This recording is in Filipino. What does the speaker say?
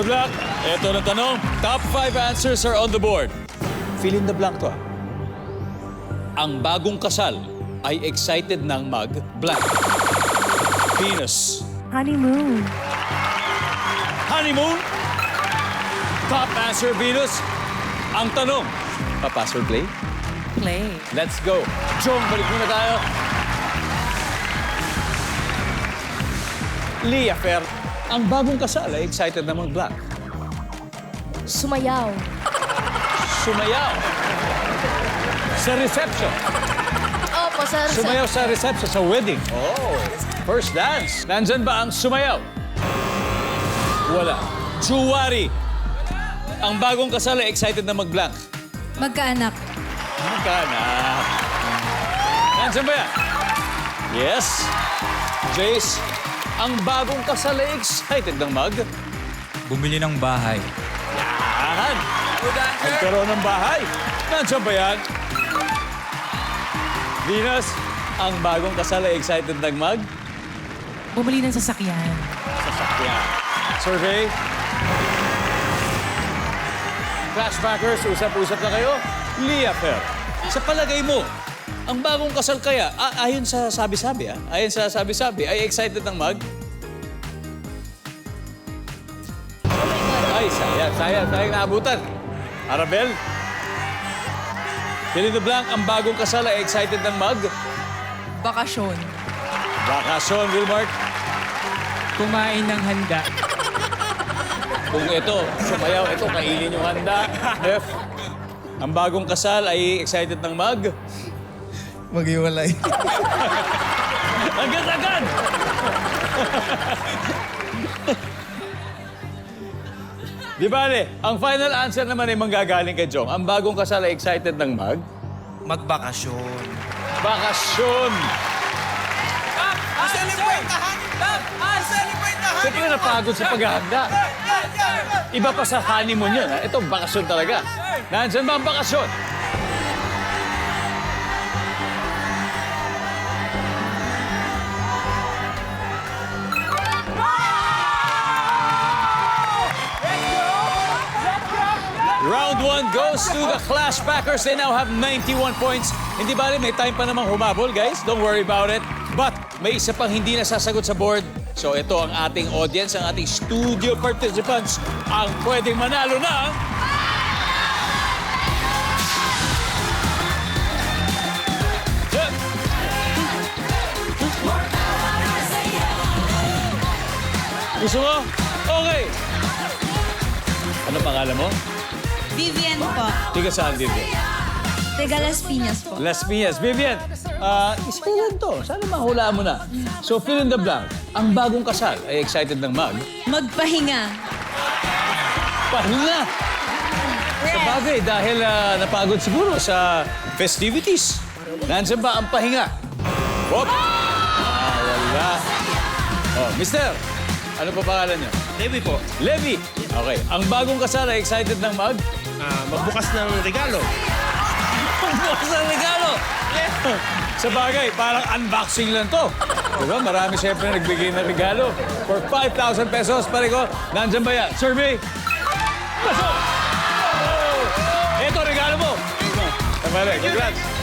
Good luck. Ito na tanong. Top 5 answers are on the board. Fill in the blank to. Ang bagong kasal ay excited ng mag-blank. Venus. Honeymoon. Honeymoon. Top answer, Venus. Ang tanong. Papass or play? Play. Let's go. Jong, balik muna tayo. Leah Fer, ang bagong kasal ay excited na mag-blank. Sumayaw. Sumayaw. Sa reception. Opo, sir. Sumayaw sa reception, sa wedding. Oh, first dance. Nandyan ba ang sumayaw? Wala. Juwari. Ang bagong kasal ay excited na mag-blank. Magkaanak. Magkaanak. Nandyan ba yan? Yes. Jace, ang bagong kasal ay excited ng mag... Bumili ng bahay. Yan. Nagkaroon ng bahay. Nandyan ba yan? Venus, ang bagong kasal ay excited ng mag... Bumili ng sasakyan. Sasakyan. Survey. Flashbackers, usap-usap na kayo. Leah Fer, sa palagay mo, ang bagong kasal kaya, ayon sa sabi-sabi, ayon sa sabi-sabi, ay excited ng mag... Ay, sayang naabutan. Arabel? Fill in the blank, ang bagong kasal ay excited ng mag... Bakasyon. Bakasyon, Wilmark. Kumain ng handa. Kung ito, sumayaw, ito, kainin yung handa. F, ang bagong kasal ay excited ng mag... Maghiwalay. Agad-agad! Di bale, ang final answer naman ay manggagaling kay Jong. Ang bagong kasal ay excited ng mag... Magbakasyon. Bakasyon! Celebrate na Celebrate na Siyempre napagod sa paghahanda. Iba pa sa honeymoon yun. Ito, bakasyon talaga. Nandiyan ba ang bakasyon? Round 1 goes to the Flashbackers. They now have 91 points. Hindi bali, may time pa namang humabol, guys. Don't worry about it. But may isa pang hindi nasasagot sa board. So ito ang ating audience, ang ating studio participants, ang pwedeng manalo ng... Gusto mo? Okay. Ano pangalan mo? Vivian po. Tiga saan, Vivian? Taga Las Piñas po. Las Piñas. Vivian, isa lang to. Sana mahulaan mo na. So, fill in the blank. Ang bagong kasal ay excited ng mag... Magpahinga. Pahinga! Sa bagay, dahil napagod siguro sa festivities. Nandiyan ba ang pahinga? Hop! Wala. Oh, mister, ano pa pangalan niyo? Levi po, Levi. Okay. Ang bagong kasal ay excited ng mag... magbukas ng regalo. Magbukas ng regalo! Sa bagay, parang unboxing lang to. Diba? Marami siyempre nagbigay ng regalo. For 5,000 pesos, pare ko. Nandyan ba yan? Survey! Pasok! Oh! Ito, regalo mo! Tabale, congrats!